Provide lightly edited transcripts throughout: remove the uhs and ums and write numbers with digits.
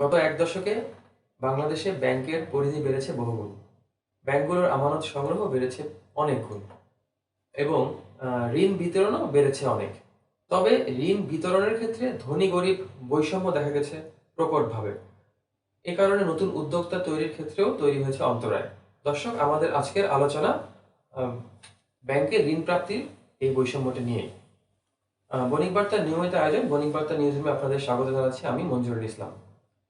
গত এক দশকে বাংলাদেশে ব্যাংকের পরিধি বেড়েছে বহুগুণ। ব্যাংকগুলোর আমানত সংগ্রহ বেড়েছে অনেক গুণ এবং ঋণ বিতরণও বেড়েছে অনেক। তবে ঋণ বিতরণের ক্ষেত্রে ধনী গরিব বৈষম্য দেখা গেছে প্রকটভাবে। এ কারণে নতুন উদ্যোক্তা তৈরির ক্ষেত্রেও তৈরি হয়েছে অন্তরায়। দর্শক, আমাদের আজকের আলোচনা আহ, ব্যাংকের ঋণ প্রাপ্তির এই বৈষম্যটি নিয়েই। বণিক বার্তার নিয়মিত আয়োজন বণিক বার্তা নিউজ রুমে আপনাদের স্বাগত জানাচ্ছি আমি মঞ্জুরুল ইসলাম।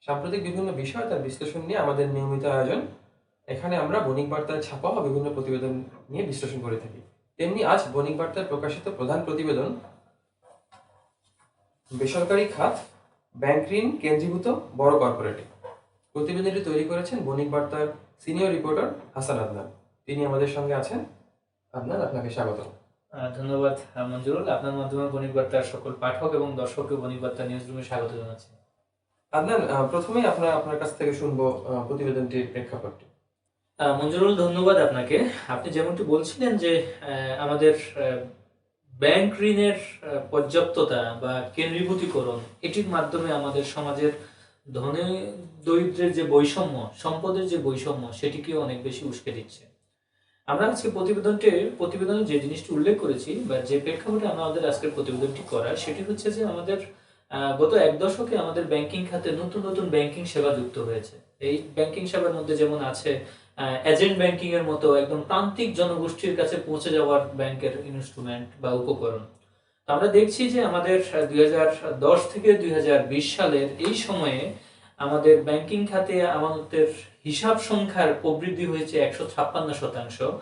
সাম্প্রতিক বিভিন্ন বিষয় তার বিশ্লেষণ নিয়ে আমাদের নিয়মিত আয়োজন। এখানে আমরা বণিক বার্তায় ছাপা হওয়া বিভিন্ন প্রতিবেদন নিয়ে বিশ্লেষণ করে থাকি। তেমনি আজ বণিক বার্তায় প্রকাশিত প্রধান প্রতিবেদন বেসরকারি খাত, ব্যাংক ঋণ কেন্দ্রীভূত বড় কর্পোরেটে। প্রতিবেদনটি তৈরি করেছেন বণিক বার্তার সিনিয়র রিপোর্টার হাসান আদনান। তিনি আমাদের সঙ্গে আছেন। আদনান, আপনাকে স্বাগত। ধন্যবাদ মঞ্জুরুল। আপনার মাধ্যমে বণিক বার্তার সকল পাঠক এবং দর্শককে বণিক বার্তা নিউজ রুমে স্বাগত জানাচ্ছি। আদনান, প্রথমেই আপনার কাছ থেকে শুনবো প্রতিবেদনটির প্রেক্ষাপটটি। মঞ্জুরুল, ধন্যবাদ আপনাকে। আপনি যেমনটি বলছিলেন যে আমাদের ব্যাংক ঋণের পর্যাপ্ততা বা কেন্দ্রীভূতিকরণ, এটির মাধ্যমে আমাদের সমাজের ধনী দরিদ্রের যে বৈষম্য, সম্পদের যে বৈষম্য, সেটিকে অনেক বেশি উস্কে দিচ্ছে। আমরা আজকে প্রতিবেদনে যে জিনিসটি উল্লেখ করেছি বা যে প্রেক্ষাপটে আমাদের আজকের প্রতিবেদনটি করা, সেটি হচ্ছে যে আমাদের গত এক দশকে আমাদের ব্যাংকিং খাতে নতুন নতুন ব্যাংকিং সেবা যুক্ত হয়েছে। এই ব্যাংকিং সেবার মধ্যে যেমন আছে এজেন্ট ব্যাংকিং এর মতো একদম প্রান্তিক জনগোষ্ঠীর কাছে পৌঁছে যাওয়ার ব্যাংকের ইনস্ট্রুমেন্ট বা উপকরণ। তো আমরা দেখছি যে আমাদের 2010 থেকে 2020 সালের এই সময়ে আমাদের ব্যাংকিং খাতে আমানতের হিসাব সংখ্যার প্রবৃদ্ধি হয়েছে 156%,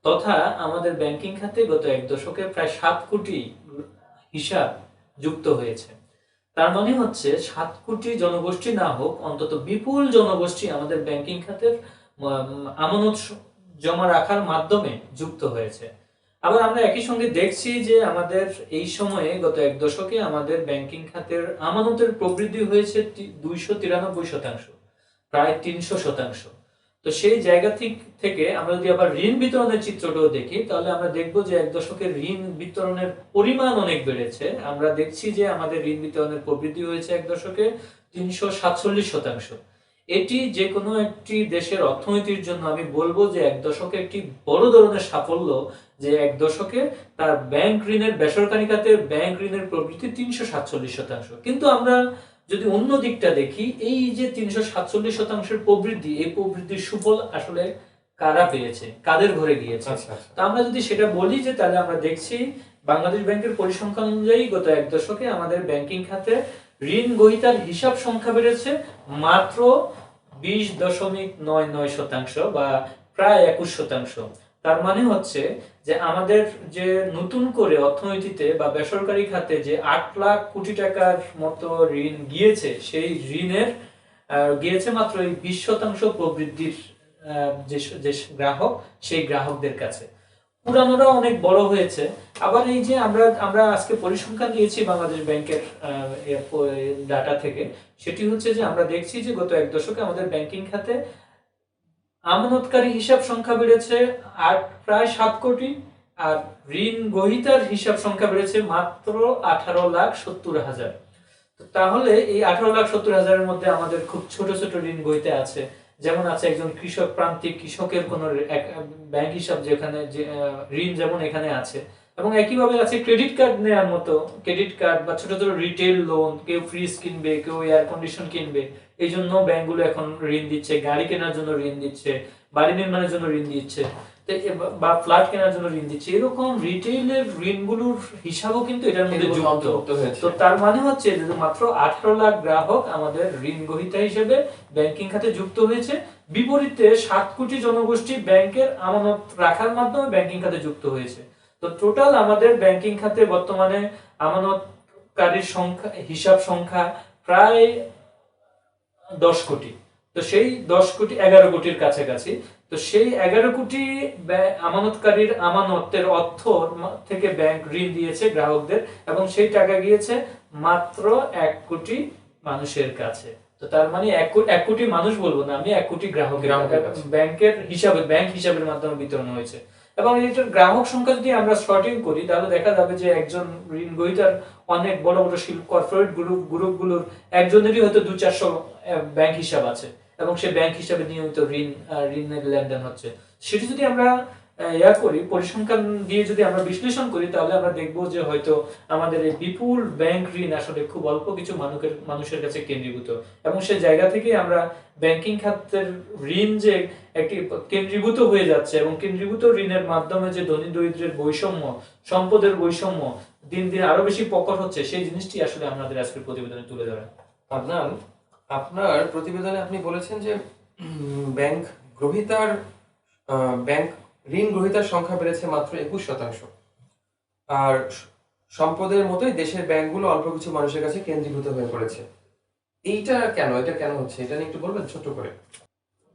তথা আমাদের ব্যাংকিং খাতে গত এক দশকে প্রায় 7 কোটি হিসাব যুক্ত হয়েছে। তার মানে হচ্ছে 7 কোটি জনগোষ্ঠী না হোক, অন্তত বিপুল জনগোষ্ঠী আমাদের ব্যাংকিং খাতের আমানত জমা রাখার মাধ্যমে যুক্ত হয়েছে। আবার আমরা একই সঙ্গে দেখছি যে আমাদের এই সময়ে গত এক দশকে আমাদের ব্যাংকিং খাতের আমানতের প্রবৃদ্ধি হয়েছে 293%, প্রায় 300%। তো সেই জায়গা থেকে আমরা যদি আবার ঋণ বিতরণের চিত্রটাও দেখি, তাহলে আমরা দেখব যে এক দশকের ঋণ বিতরণের পরিমাণ অনেক বেড়েছে। আমরা দেখছি যে আমাদের ঋণ বিতরণের প্রবৃদ্ধি হয়েছে এক দশকে 347%। এটি যে কোনো একটি দেশের অর্থনীতির জন্য আমি বলবো যে এক দশকে একটি বড় ধরনের সাফল্য, যে এক দশকে তার ব্যাংক ঋণের, বেসরকারি খাতের ব্যাংক ঋণের প্রবৃদ্ধি 347%। কিন্তু আমরা যদি অন্য দিকটা দেখি, এই যে 347%-এর প্রবৃদ্ধি, এই প্রবৃদ্ধির সুফল আসলে কারা পেয়েছে, কাদের ঘরে গিয়েছে? তা আমরা যদি সেটা বলি, যে তাহলে আমরা দেখছি বাংলাদেশ ব্যাংকের পরিসংখ্যান অনুযায়ী গত এক দশকে আমাদের ব্যাংকিং খাতে ঋণ গ্রহীতার হিসাব সংখ্যা বেড়েছে মাত্র 20.99% বা প্রায় 21%। তার মানে হচ্ছে যে আমাদের যে নতুন করে অর্থনীতিতে বা বেসরকারি খাতে যে 8 লাখ কোটি টাকার মতো ঋণ গিয়েছে, সেই ঋণের গিয়েছে মাত্র এই 20% প্রবৃদ্ধির যে গ্রাহক, সেই গ্রাহকদের কাছে। পুরানোরা অনেক বড় হয়েছে। আবার এই যে আমরা আজকে পরিসংখ্যান দিয়েছি বাংলাদেশ ব্যাংকের ডাটা থেকে, সেটি হচ্ছে যে আমরা দেখছি যে গত এক দশকে আমাদের ব্যাংকিং খাতে আমানতকারী হিসাব সংখ্যা বেড়েছে প্রায় 7 কোটি, আর ঋণ গ্রহীতার হিসাব সংখ্যা বেড়েছে মাত্র 18,70,000। তাহলে এই 18,70,000-এর মধ্যে আমাদের খুব ছোট ছোট ঋণ গ্রহীতা আছে। যেমন আছে একজন কৃষক, প্রান্তিক কৃষকের কোন ব্যাংক হিসাব, যেখানে ঋণ যেমন এখানে আছে, এবং একইভাবে আছে ক্রেডিট কার্ড নেওয়ার মতো, ক্রেডিট কার্ড বা ছোট ছোট রিটেল লোন, কেউ ফ্রিজ কিনবে, কেউ এয়ার কন্ডিশন কিনবে, এই জন্য ব্যাংকগুলো এখন ঋণ দিচ্ছে। গাড়ি কেনার জন্য ঋণ দিচ্ছে, বাড়ি নির্মাণের জন্য ঋণ দিচ্ছে, বা ফ্ল্যাট কেনার জন্য ঋণ দিচ্ছে। এরকম রিটেইলের ঋণগুলোর হিসাবও কিন্তু এটার মধ্যে যুক্ত হয়েছে। তো তার মানে হচ্ছে যে মাত্র 18 লাখ গ্রাহক আমাদের ঋণ গ্রহীতা হিসেবে ব্যাংকিং খাতে যুক্ত হয়েছে। বিপরীতে 7 কোটি জনগোষ্ঠী ব্যাংকের আমানত রাখার মাধ্যমে ব্যাংকিং খাতে যুক্ত হয়েছে। তো টোটাল আমাদের ব্যাংকিং খাতে বর্তমানে আমানতকারীর সংখ্যা, হিসাব সংখ্যা প্রায় 10 কোটি। তো সেই 10 কোটি 11 কোটির কাছাকাছি। তো সেই 11 কোটি আমানতকারীর আমানতের অর্থ থেকে ব্যাংক ঋণ দিয়েছে গ্রাহকদের, এবং সেই টাকা গিয়েছে মাত্র 1 কোটি মানুষের কাছে। তো তার মানে 1 কোটি মানুষ বলবো না, আমি 1 কোটি গ্রাহকের ব্যাংকের হিসাবে, ব্যাংক হিসাবের মাধ্যমে বিতরণ হয়েছে। এবং এটার গ্রাহক সংখ্যা যদি আমরা শর্টিং করি, তাহলে দেখা যাবে যে একজন ঋণ গ্রহীতার অনেক বড় বড় কর্পোরেট গ্রুপগুলোর একজনেরই হয়তো 200-400 ব্যাংক হিসাব আছে এবং সেই ব্যাংক হিসাবে নিয়মিত ঋণের লেনদেন হচ্ছে, সেটি যদি আমরা করি, পরিসংখ্যান দিয়ে যদি আমরা বিশ্লেষণ করি, তাহলে আমরা দেখব যে হয়তো আমাদের এই বিপুল ব্যাংক ঋণ আসলে খুব অল্প কিছু মানুষের কাছে কেন্দ্রীভূত, এবং সেই জায়গা থেকে আমরা ব্যাংকিং খাতের ঋণ যে একটি কেন্দ্রীভূত হয়ে যাচ্ছে এবং কেন্দ্রীভূত ঋণের মাধ্যমে যে ধনী দরিদ্রের বৈষম্য, সম্পদের বৈষম্য দিন দিন আরো বেশি প্রকট হচ্ছে, সেই জিনিসটি আসলে আমাদের আজকের প্রতিবেদনে তুলে ধরা। আদনান, আপনার প্রতিবেদনে আপনি বলেছেন যে ব্যাংক গ্রহীতার ব্যাংক ঋণ গ্রহীতার সংখ্যা বেড়েছে মাত্র 21%। আর সম্পদের মতোই দেশের ব্যাংকগুলো অল্প কিছু মানুষের কাছে কেন্দ্রীভূত হয়ে পড়েছে। এটা কেন হচ্ছে, এটা নিয়ে একটু বলবেন ছোট করে?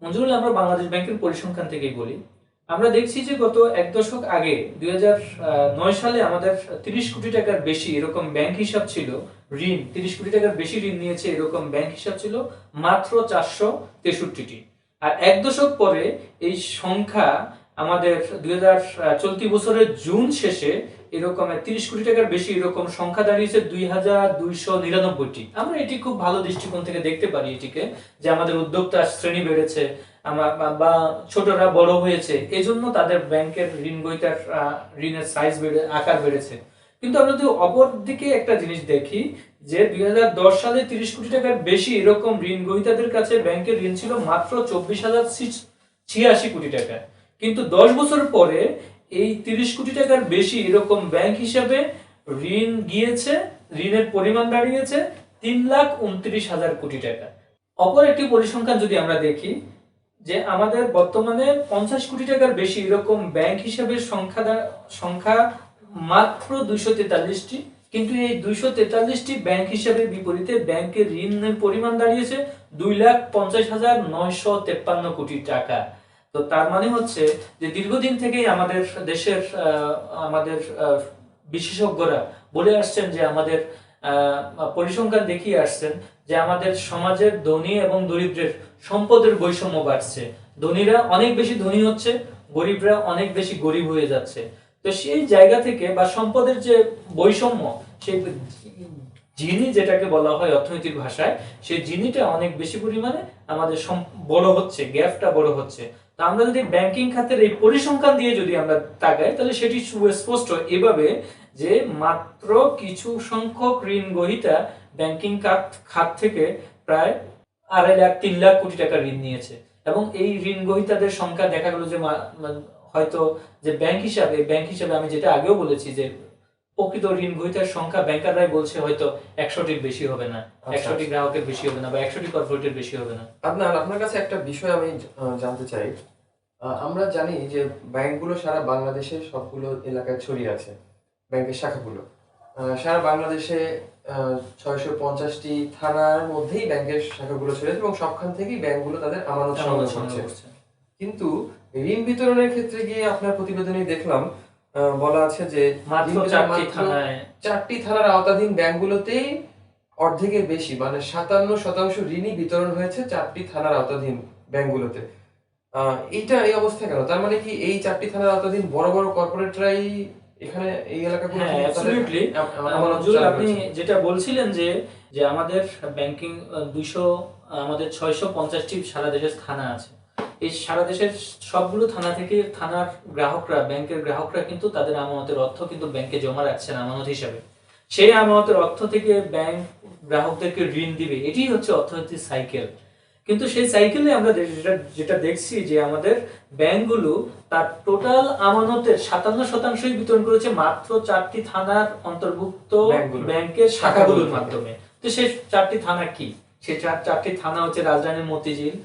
মঞ্জুরুল, আমরা বাংলাদেশ ব্যাংকের পরিসংখ্যান থেকেই বলি। আমরা দেখছি যে গত এক দশক আগে 2009 সালে আমাদের 30 কোটি টাকার বেশি এরকম ব্যাংক হিসাব ছিল, 30 কোটি টাকার বেশি ঋণ নিয়েছে এরকম ব্যাংক হিসাব ছিল মাত্র 463টি। আর এক দশক পরে এই সংখ্যা আমাদের চলতি বছরের জুন শেষে এরকম 30 কোটি টাকার বেশি এরকম সংখ্যা দাঁড়িয়েছে 2299টি। আমরা এটি খুব ভালো দৃষ্টিকোণ থেকে দেখতে পারি এটিকে, যে আমাদের উদ্যোক্তা শ্রেণী বেড়েছে বা ছোটরা বড় হয়েছে, এজন্য তাদের ব্যাংকের ঋণ গ্রহীতার ঋণের সাইজ আকার বেড়েছে। কিন্তু আমরা যদি অপর দিকে একটা জিনিস দেখি, যে 2010 সালে 30 কোটি টাকার বেশি এরকম ঋণ গ্রহীতাদের কাছে ব্যাংকের ঋণ ছিল মাত্র 24,086 কোটি টাকা। কিন্তু 10 বছর পরে এই 30 কোটি টাকার বেশি এরকম ব্যাংক হিসাবে ঋণ গিয়েছে, ঋণের পরিমাণ দাঁড়িয়েছে 3,29,000 কোটি টাকা। অপর একটি পরিসংখ্যান যদি আমরা দেখি, যে আমাদের বর্তমানে 50 কোটি টাকার বেশি এরকম ব্যাংক হিসাবে সংখ্যা মাত্র 243টি, কিন্তু এই 243টি ব্যাংক হিসাবে বিপরীতে ব্যাংকের ঋণের পরিমাণ দাঁড়িয়েছে 2,50,953 কোটি টাকা। তো তার মানে হচ্ছে যে দীর্ঘদিন থেকেই আমাদের দেশের বিশেষজ্ঞরা বলে আসছেন, যে আমাদের পরিসংখ্যান দেখিয়ে আসছেন যে আমাদের সমাজের ধনী এবং দরিদ্রের সম্পদের বৈষম্য বাড়ছে, ধনীরা অনেক বেশি ধনী হচ্ছে, গরিবরা অনেক বেশি গরিব হয়ে যাচ্ছে। তো সেই জায়গা থেকে বা সম্পদের যে বৈষম্য, সেই জিনি যেটাকে বলা হয় অর্থনৈতিক ভাষায়, সেই জিনিটা অনেক বেশি পরিমাণে আমাদের বড় হচ্ছে, গ্যাপটা বড় হচ্ছে। তা আমরা যদি ব্যাংকিং খাতের এই পরিসংখ্যান দিয়ে যদি আমরা তাকাই, তাহলে সেটি সুস্পষ্ট এভাবে যে মাত্র কিছু সংখ্যক ঋণ গ্রহীতা ব্যাংকিং খাত থেকে প্রায় 2.5 লাখ 3 লাখ কোটি টাকা ঋণ নিয়েছে, এবং এই ঋণ গ্রহীতাদের সংখ্যা দেখা গেল যে হয়তো যে ব্যাংক হিসাবে আমি যেটা আগেও বলেছি, যে প্রকৃত ঋণ গ্রহীতার সংখ্যা ব্যাংকাররাই বলছে হয়তো 100টির বেশি হবে না, 100টি গ্রাহকের বেশি হবে না, বা 100টি কর্পোরেটের বেশি হবে না। আপনার কাছে একটা বিষয় আমি জানতে চাই। আমরা জানি যে ব্যাংকগুলো সারা বাংলাদেশের সবগুলো এলাকায় ছড়িয়ে আছে, ব্যাংকের শাখাগুলো সারা বাংলাদেশে 650টি থানার মধ্যেই ব্যাংকের শাখাগুলো ছড়িয়ে আছে, এবং সবখান থেকেই ব্যাংকগুলো তাদের আমানত সংগ্রহ করছে। কিন্তু ঋণ বিতরণের ক্ষেত্রে গিয়ে আপনার প্রতিবেদনে দেখলাম বলা আছে যে মাত্র 4টি থানার আওতাধীন ব্যাংকগুলোতেই অর্ধেকের বেশি, মানে 57% ঋণই বিতরণ হয়েছে 4টি থানার আওতাধীন ব্যাংকগুলোতে। এই অবস্থা কেন? তার মানে কি এই 4টি থানার আওতাধীন বড় বড় কর্পোরেটরাই এখানে এই এলাকাগুলো? হ্যাঁ, অ্যাবসলিউটলি। আপনি যেটা বলছিলেন যে আমাদের ব্যাংকিং 650টি সারা দেশের থানা আছে। এই সারা দেশের সবগুলো থানা থেকে থানার গ্রাহকরা, ব্যাংকের গ্রাহকরা কিন্তু তাদের আমানতের অর্থ কিন্তু ব্যাংকে জমা রাখছেন আমানত হিসাবে। সেই আমানতের অর্থ থেকে ব্যাংক গ্রাহকদেরকে ঋণ দিবে, এটাই হচ্ছে অর্থনৈতিক সাইকেল। কিন্তু সেই সাইকেলে আমরা যেটা দেখছি, যে আমাদের ব্যাংকগুলো তার টোটাল আমানতের 57%ই বিতরণ করেছে মাত্র 4টি থানার অন্তর্ভুক্ত ব্যাংকের শাখাগুলোর মাধ্যমে। তো সেই 4টি থানা কি? সেই 4টি থানা হচ্ছে রাজধানীর মতিঝিল,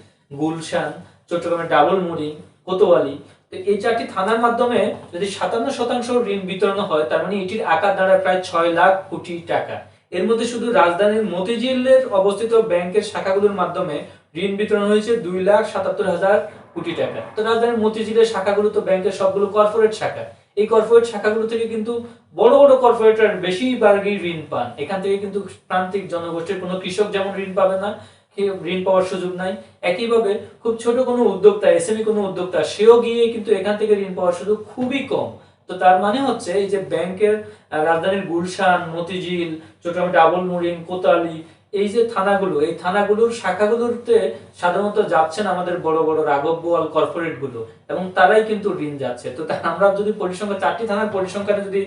গুলশান, চট্টগ্রামের ডাবল মুড়ি, কোতোয়ালি। তো এই 4টি থানার মাধ্যমে যদি 57% ঋণ বিতরণ হয়, তার মানে এটির আকার দাঁড়ায় প্রায় 6 লাখ কোটি টাকা। এর মধ্যে শুধু রাজধানীর মতিঝিলের অবস্থিত ব্যাংকের শাখাগুলোর মাধ্যমে ঋণ বিতরণ হয়েছে 2,77,000 কোটি টাকা। তো রাজধানীর মতিঝিলের শাখাগুলো তো ব্যাংকের সবগুলো কর্পোরেট শাখা। এই কর্পোরেট শাখাগুলো থেকে কিন্তু বড় বড় কর্পোরেটরা বেশিরভাগই ঋণ পান। এখান থেকে কিন্তু প্রান্তিক জনগোষ্ঠীর কোনো কৃষক যেমন ঋণ পাবে না, ঋণ পাওয়ার সুযোগ নাই। একইভাবে খুব ছোট কোনো উদ্যোক্তা, এসএমই কোনো উদ্যোক্তা, সেও গিয়ে কিন্তু এখান থেকে ঋণ পাওয়ার সুযোগ খুবই কম। তো তার মানে হচ্ছে এই যে ব্যাংকের রাজধানীর গুলশান, মতিঝিল, চট্টগ্রাম ডাবল মুড়িং, কোতোয়ালি, এই যে থানাগুলো, এই থানাগুলোর শাখাগুলোতে সাধারণত যাচ্ছেন আমাদের বড় বড় রাঘব বোয়াল কর্পোরেট গুলো, এবং তারাই কিন্তু ঋণ যাচ্ছে। তো আমরা যদি পরিসংখ্যান, 4টি থানার পরিসংখ্যানে যদি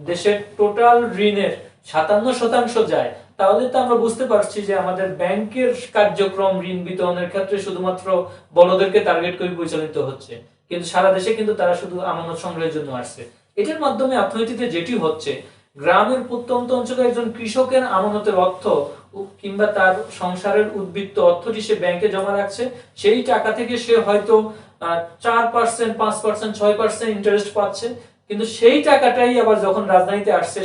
দেশের টোটাল ঋণের 57% যায়, তাহলে তো আমরা বুঝতে পারছি যে আমাদের ব্যাংকের কার্যক্রম ঋণ বিতরণের ক্ষেত্রে শুধুমাত্র বড়দেরকে টার্গেট করে পরিচালিত হচ্ছে, কিন্তু সারা দেশে কিন্তু তারা শুধু আমানত সংগ্রহের জন্য আসছে। এটার মাধ্যমে অর্থনীতিতে যেটি হচ্ছে, গ্রামের প্রত্যন্ত অঞ্চলে একজন কৃষকের আমানতের অর্থ কিংবা তার সংসারের উদ্বৃত্ত অর্থটি সে ব্যাংকে জমা রাখছে, সেই টাকা থেকে সে হয়তো 4%, 5%, 6% ইন্টারেস্ট পাচ্ছে, কিন্তু সেই টাকাটাই আবার যখন রাজধানীতে আসছে,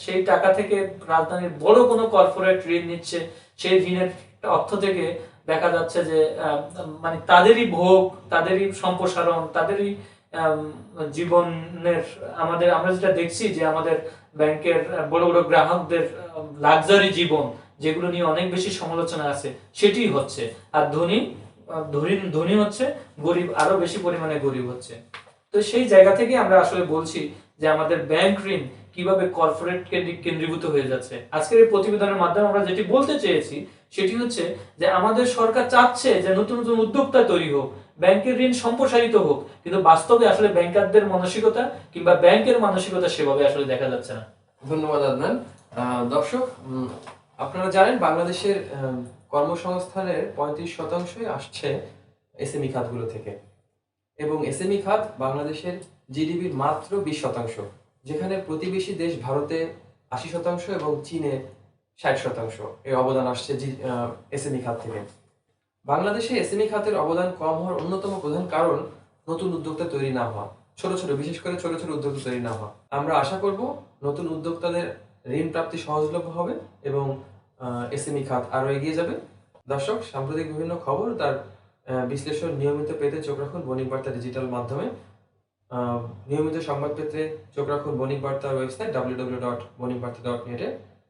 সেই টাকা থেকে রাজধানীর বড় কোনো কর্পোরেট ঋণ নিচ্ছে। সেই ঋণের অর্থ থেকে দেখা যাচ্ছে যে মানে তাদেরই ভোগ, তাদেরই সম্প্রসারণ, তাদেরই জীবনের, আমরা যেটা দেখছি যে আমাদের ব্যাংকের বড় বড় গ্রাহকদের লাক্সারি জীবন, যেগুলো নিয়ে অনেক বেশি সমালোচনা আছে, সেটি হচ্ছে। আর ধনী হচ্ছে, গরিব আরো বেশি পরিমাণে গরিব হচ্ছে। তো সেই জায়গা থেকে আমরা আসলে বলছি যে আমাদের ব্যাংক ঋণ কিভাবে কর্পোরেট কেন্দ্রীভূত হয়ে যাচ্ছে। আজকের এই প্রতিবেদনের মাধ্যমে আমরা যেটি বলতে চেয়েছি সেটি হচ্ছে যে আমাদের সরকার চাচ্ছে যে নতুন নতুন উদ্যোক্তা তৈরি হোক, ব্যাংকের ঋণ সম্প্রসারিত হোক, কিন্তু বাস্তবে আসলে ব্যাংকারদের মানসিকতা কিংবা ব্যাংকের মানসিকতা সেভাবে আসলে দেখা যাচ্ছে না। ধন্যবাদ আদনান। দর্শক, আপনারা জানেন বাংলাদেশের কর্মসংস্থানের 35% আসছে এসএমই খাতগুলো থেকে, এবং এসএমই খাত বাংলাদেশের জিডিপির মাত্র 20%, যেখানে প্রতিবেশী দেশ ভারতে 80% এবং চীনে 60% এর অবদান আসছে এসএমই খাত থেকে। বাংলাদেশে এসএমই খাতের অবদান কম হওয়ার অন্যতম প্রধান কারণ নতুন উদ্যোক্তা তৈরি না হওয়া, বিশেষ করে ছোট ছোট উদ্যোক্তা তৈরি না হওয়া। আমরা আশা করব নতুন উদ্যোক্তাদের ঋণ প্রাপ্তি সহজলভ্য হবে এবং এসএমই খাত আরো এগিয়ে যাবে। দর্শক, সাম্প্রতিক বিভিন্ন খবর তার বিশ্লেষণ নিয়মিত পেতে চোখ রাখুন বণিক বার্তা ডিজিটাল মাধ্যমে। নিয়মিত সংবাদ পেতে চোখ রাখুন বণিক বার্তার ওয়েবসাইট www.bonikbarta.net।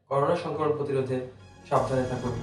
করোনা সংক্রমণ প্রতিরোধে সাবধানে থাকুন।